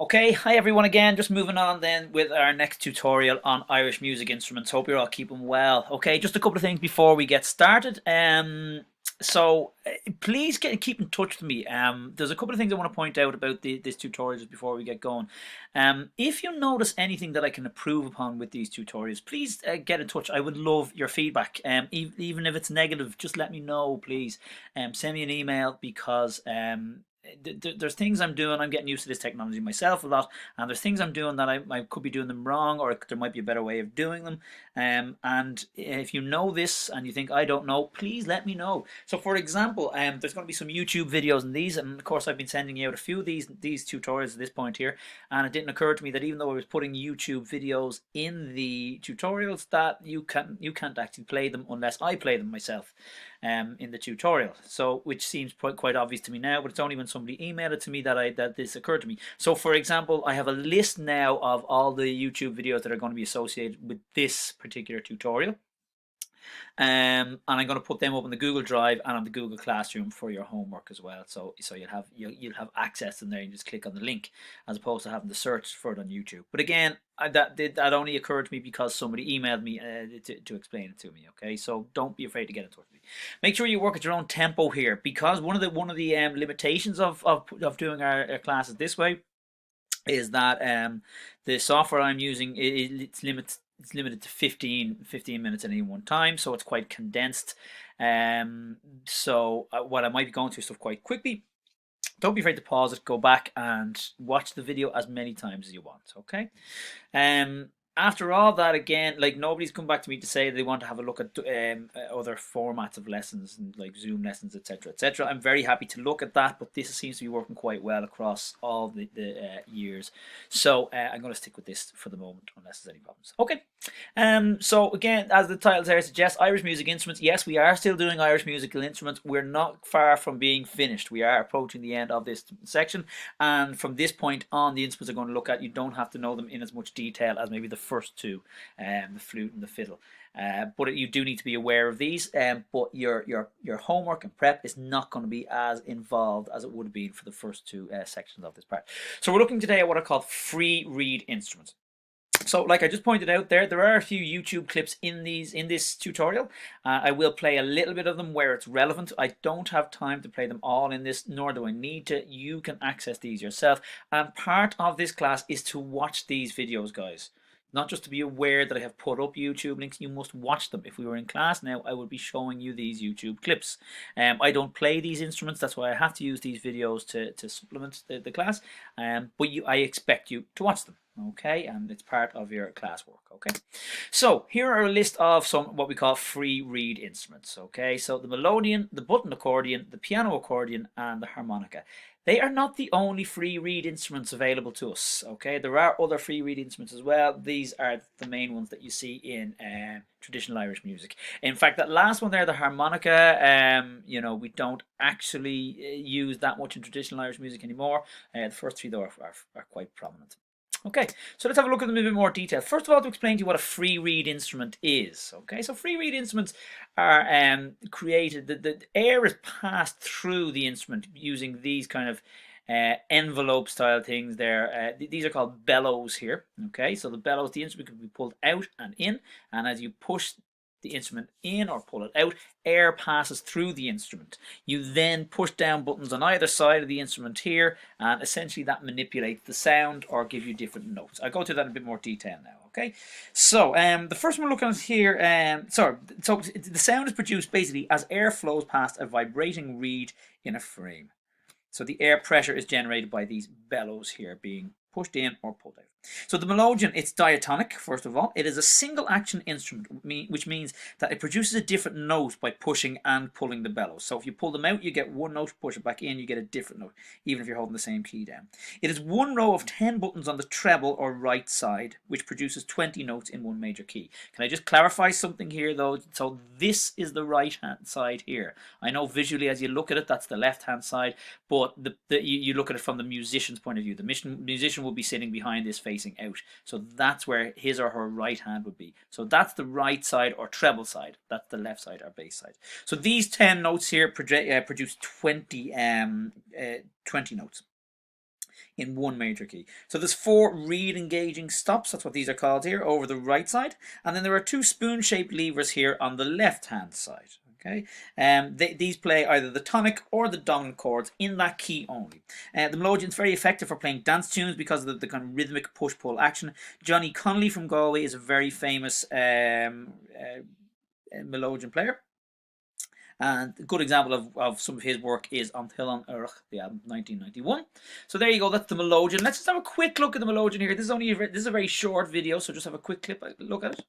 Okay, hi everyone again. Just moving on then with our next tutorial on Irish music instruments. Hope you're all keeping well. Okay, just a couple of things before we get started. Please keep in touch with me. There's a couple of things I want to point out about this tutorials before we get going. If you notice anything that I can improve upon with these tutorials, please get in touch. I would love your feedback. Even if it's negative, just let me know, please. Send me an email because there's things I'm doing. I'm getting used to this technology myself a lot, and there's things I'm doing that I could be doing them wrong, or there might be a better way of doing them. And if you know this and you think I don't know, please let me know. So, for example, there's going to be some YouTube videos in these, and of course I've been sending you out a few of these tutorials at this point here, and it didn't occur to me that even though I was putting YouTube videos in the tutorials, that you can't actually play them unless I play them myself. In the tutorial, so which seems quite obvious to me now, but it's only when somebody emailed it to me that this occurred to me. So, for example, I have a list now of all the YouTube videos that are going to be associated with this particular tutorial. And I'm going to put them up on the Google Drive and on the Google Classroom for your homework as well. So you'll have access in there. You just click on the link as opposed to having to search for it on YouTube. But again, that only occurred to me because somebody emailed me to explain it to me. Okay, so don't be afraid to get in touch with me. Make sure you work at your own tempo here, because one of the limitations of doing our classes this way is that the software I'm using it's limited to 15 minutes at any one time, so it's quite condensed. So what I might be going through stuff quite quickly. Don't be afraid to pause it, go back and watch the video as many times as you want. Okay. After all that, again, like, nobody's come back to me to say they want to have a look at other formats of lessons, and like Zoom lessons, etc., etc. I'm very happy to look at that, but this seems to be working quite well across all the years. So I'm going to stick with this for the moment, unless there's any problems. Okay. So again, as the title there suggests, Irish music instruments. Yes, we are still doing Irish musical instruments. We're not far from being finished. We are approaching the end of this section, and from this point on, the instruments are going to look at, you don't have to know them in as much detail as maybe the first two, the flute and the fiddle. But you do need to be aware of these. But your homework and prep is not going to be as involved as it would have been for the first two sections of this part. So we're looking today at what are called free reed instruments. So, like I just pointed out there are a few YouTube clips in this tutorial. I will play a little bit of them where it's relevant. I don't have time to play them all in this, nor do I need to. You can access these yourself. And part of this class is to watch these videos, guys. Not just to be aware that I have put up YouTube links, you must watch them. If we were in class now, I would be showing you these YouTube clips. I don't play these instruments, that's why I have to use these videos to supplement the class. But I expect you to watch them. Okay, and it's part of your classwork. Okay, so here are a list of some what we call free reed instruments. Okay, so the melodeon, the button accordion, the piano accordion, and the harmonica. They are not the only free reed instruments available to us. Okay, there are other free reed instruments as well. These are the main ones that you see in traditional Irish music. In fact, that last one there, the harmonica, we don't actually use that much in traditional Irish music anymore. The first three though are quite prominent. Okay, so let's have a look at them in a bit more detail. First of all, to explain to you what a free reed instrument is. Okay, so free reed instruments are created, the air is passed through the instrument using these kind of envelope style things there. These are called bellows here. Okay, so the bellows, the instrument can be pulled out and in, and as you push the instrument in or pull it out, air passes through the instrument. You then push down buttons on either side of the instrument here, and essentially that manipulates the sound or give you different notes. I'll go through that in a bit more detail now. Okay, so the first one we're looking at here, so the sound is produced basically as air flows past a vibrating reed in a frame. So the air pressure is generated by these bellows here being pushed in or pulled out. So the melodeon, it's diatonic, first of all. It is a single action instrument, which means that it produces a different note by pushing and pulling the bellows. So if you pull them out, you get one note, push it back in, you get a different note, even if you're holding the same key down. It is one row of 10 buttons on the treble or right side, which produces 20 notes in one major key. Can I just clarify something here though? So this is the right hand side here. I know visually as you look at it, that's the left hand side, but you look at it from the musician's point of view. The musician will be sitting behind this facing out. So that's where his or her right hand would be. So that's the right side or treble side. That's the left side or bass side. So these 10 notes here produce 20 notes. in one major key. So there's 4 reed engaging stops, that's what these are called here, over the right side, and then there are 2 spoon-shaped levers here on the left-hand side. Okay, these play either the tonic or the dominant chords in that key only. The melodeon is very effective for playing dance tunes because of the kind of rhythmic push-pull action. Johnny Connolly from Galway is a very famous melodeon player. And a good example of some of his work is On Hill on Earth, the album 1991. So there you go, that's the melodeon. Let's just have a quick look at the melodeon here. This is a very short video, so just have a quick look at it.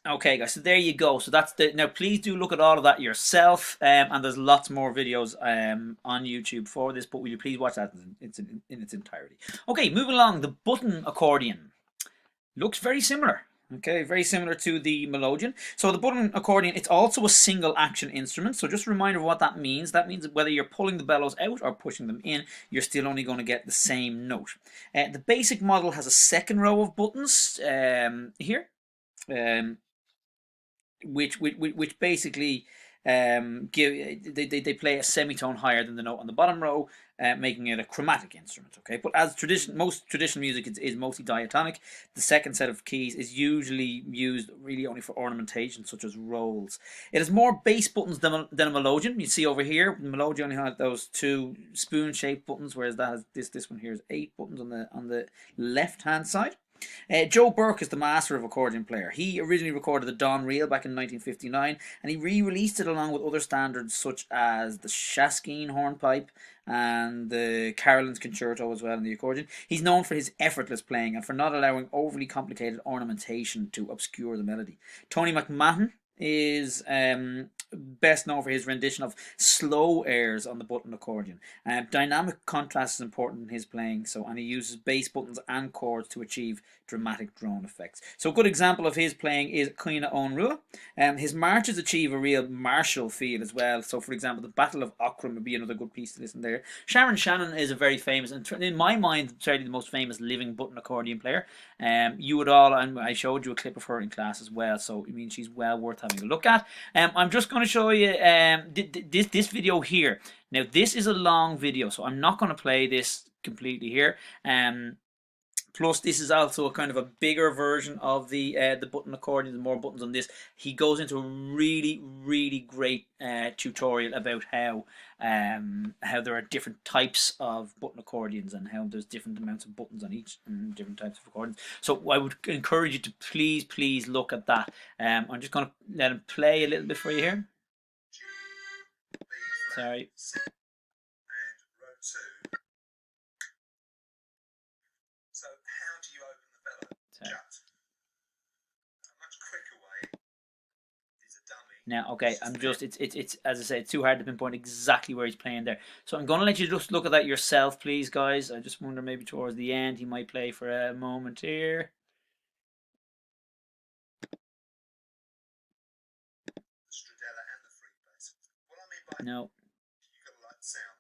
Okay, guys, so there you go. So that's the, now please do look at all of that yourself, and there's lots more videos on YouTube for this, but will you please watch that in its entirety. Okay, moving along, the button accordion looks very similar. Okay, very similar to the melodeon. So the button accordion, it's also a single action instrument. So just a reminder of what that means. That means that whether you're pulling the bellows out or pushing them in, you're still only going to get the same note. The basic model has a second row of buttons here. Which basically they play a semitone higher than the note on the bottom row, making it a chromatic instrument. Okay, but as most traditional music is mostly diatonic, the second set of keys is usually used really only for ornamentation, such as rolls. It has more bass buttons than a melodeon. You see over here, the melodeon only has those 2 spoon-shaped buttons, whereas that has this one here is 8 buttons on the left-hand side. Joe Burke is the master of accordion player. He originally recorded the Don Reel back in 1959, and he re-released it along with other standards such as the Shaskeen hornpipe and the Carolyn's concerto as well in the accordion. He's known for his effortless playing and for not allowing overly complicated ornamentation to obscure the melody. Tony McMahon is best known for his rendition of slow airs on the button accordion. Dynamic contrast is important in his playing, and he uses bass buttons and chords to achieve dramatic drone effects. So a good example of his playing is Cuina Own Rua. His marches achieve a real martial feel as well. So for example, the Battle of Aughrim would be another good piece to listen there. Sharon Shannon is a very famous, and in my mind, certainly the most famous living button accordion player. You would all, and I showed you a clip of her in class as well, so I mean she's well worth having a look at. I'm just going to show you this video here. Now this is a long video, so I'm not going to play this completely here. Plus, this is also a kind of a bigger version of the button accordion. There's more buttons on this. He goes into a really great tutorial about how there are different types of button accordions and how there's different amounts of buttons on each and different types of accordions. So I would encourage you to please look at that. I'm just going to let him play a little bit for you here. Sorry. So how do you open the bellow? Shut. A much quicker way is a dummy. Now, okay, I'm just it's as I say, it's too hard to pinpoint exactly where he's playing there. So I'm going to let you just look at that yourself, please, guys. I just wonder maybe towards the end he might play for a moment here. The stradella and the free bass. What I mean by No. You've got to like the sound.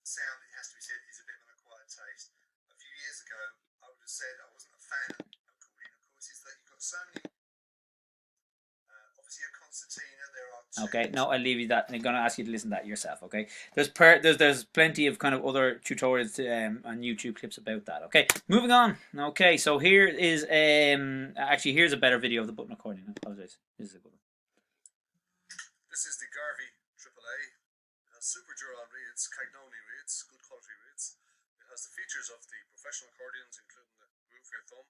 Sound, it has to be said, is a bit of an acquired taste. A few years ago, I would have said I wasn't a fan of accordion. Of course, is that you've got so many. Obviously, a concertina. There are 2. Okay, no, I'll leave you that. I'm going to ask you to listen to that yourself. Okay, there's plenty of kind of other tutorials on YouTube clips about that. Okay, moving on. Okay, so here is actually here's a better video of the button accordion. I apologize. This is a good one. This is the Garvey AAA. It has super dural reeds, Cagnoni reeds, good quality reeds. It has the features of the professional accordions, including the groove for your thumb,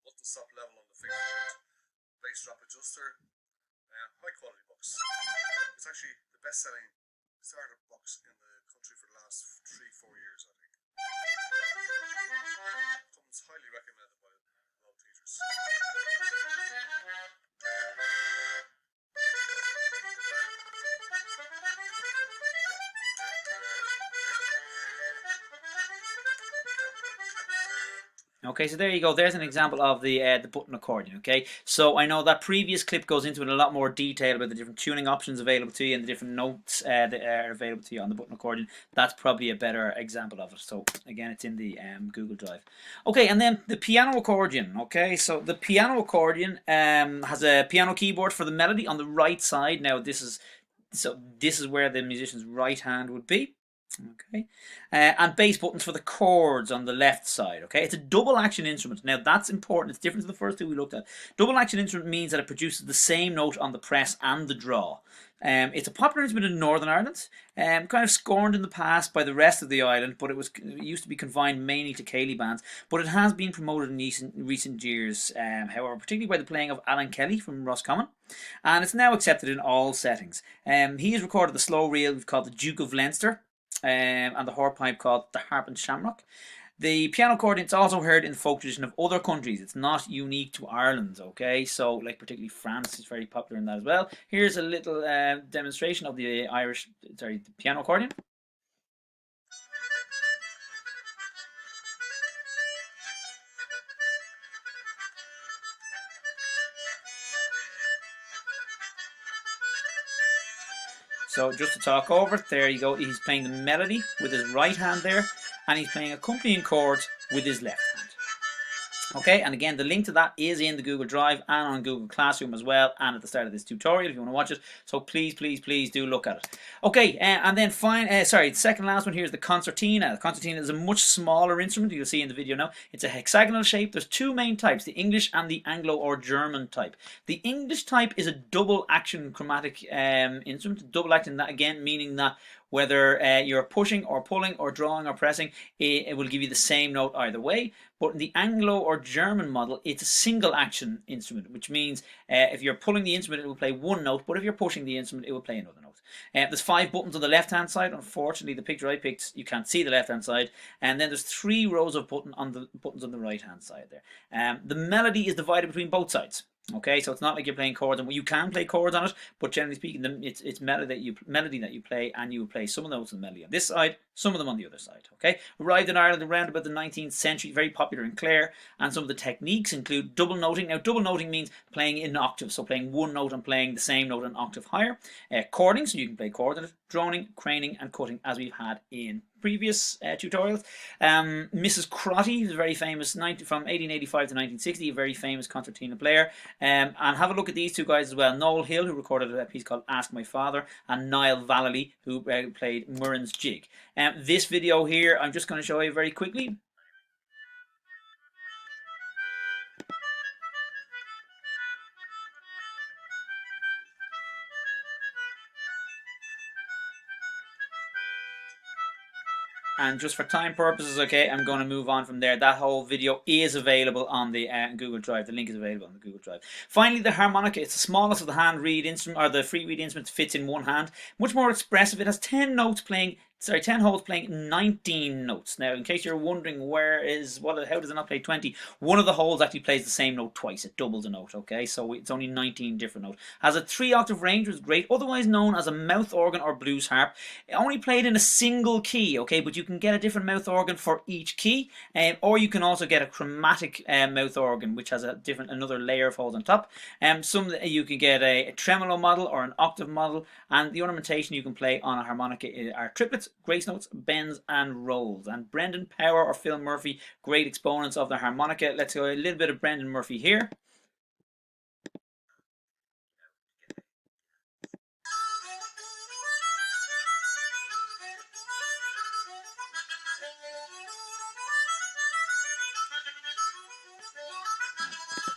button stop level on the fingerboard, bass drop adjuster, high quality box. It's actually the best selling starter box in the country for the last 3-4 years, I think. Comes highly recommended by all teachers. Okay, so there you go. There's an example of the button accordion. Okay, so I know that previous clip goes into it in a lot more detail about the different tuning options available to you and the different notes that are available to you on the button accordion. That's probably a better example of it. So again, it's in the Google Drive. Okay, and then the piano accordion. Okay, so the piano accordion has a piano keyboard for the melody on the right side. Now this is where the musician's right hand would be. Okay, and bass buttons for the chords on the left side. Okay, it's a double action instrument. Now that's important. It's different to the first two we looked at. Double action instrument means that it produces the same note on the press and the draw. It's a popular instrument in Northern Ireland, kind of scorned in the past by the rest of the island, but it used to be confined mainly to ceilidh bands. But it has been promoted in recent years, however, particularly by the playing of Alan Kelly from Roscommon, and it's now accepted in all settings. He has recorded the slow reel called the Duke of Leinster, and the hornpipe called the Harp and Shamrock. The piano accordion is also heard in the folk tradition of other countries. It's not unique to Ireland, okay? So, like particularly France is very popular in that as well. Here's a little demonstration of the the piano accordion. So just to talk over it, there you go. He's playing the melody with his right hand there, and he's playing accompanying chords with his left hand. Okay, and again, the link to that is in the Google Drive and on Google Classroom as well, and at the start of this tutorial if you want to watch it. So please, please, please do look at it. Okay, and then the second last one here is the concertina. The concertina is a much smaller instrument. You'll see in the video now. It's a hexagonal shape. There's two main types, the English and the Anglo or German type. The English type is a double action chromatic instrument. Double action, that again meaning that whether you're pushing or pulling or drawing or pressing, it will give you the same note either way. But in the Anglo or German model, it's a single action instrument, which means if you're pulling the instrument, it will play one note, but if you're pushing the instrument, it will play another note. There's 5 buttons on the left-hand side. Unfortunately, the picture I picked, you can't see the left-hand side. And then there's 3 rows of buttons on the right-hand side there. The melody is divided between both sides. Okay, so it's not like you're playing chords, and you can play chords on it, but generally speaking, it's melody that you play, and you will play some of the notes of the melody on this side, some of them on the other side. Okay, arrived in Ireland around about the 19th century, very popular in Clare, and some of the techniques include double noting. Now, double noting means playing in octaves, so playing one note and playing the same note an octave higher. Chording, so you can play chords on it. Droning, craning, and cutting, as we've had in previous tutorials. Mrs. Crotty is very famous, from 1885 to 1960, a very famous concertina player. And have a look at these two guys as well. Noel Hill, who recorded a piece called Ask My Father, and Niall Vallely, who played Murren's Jig. This video here, I'm just going to show you very quickly. And just for time purposes, okay, I'm going to move on from there. That whole video is available on the Google Drive. The link is available on the Google Drive. Finally, the harmonica. It's the smallest of the hand reed instrument, or the free reed instruments, fits in one hand. Much more expressive. It has 10 holes playing 19 notes. Now, in case you're wondering how does it not play 20? One of the holes actually plays the same note twice. It doubles a note, okay? So it's only 19 different notes. Has a 3-octave range, which is great, otherwise known as a mouth organ or blues harp. It only played in a single key, okay? But you can get a different mouth organ for each key, or you can also get a chromatic mouth organ, which has another layer of holes on top. You can get a tremolo model or an octave model, and the ornamentation you can play on a harmonica are triplets, grace notes, bends, and rolls. And Brendan Power or Phil Murphy, great exponents of the harmonica. Let's go a little bit of Brendan Murphy here.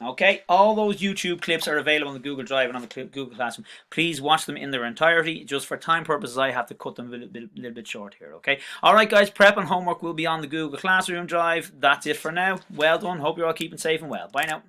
Okay, all those YouTube clips are available on the Google Drive and on the Google Classroom. Please watch them in their entirety. Just for time purposes, I have to cut them a little bit short here, okay? Alright guys, prep and homework will be on the Google Classroom Drive. That's it for now. Well done. Hope you're all keeping safe and well. Bye now.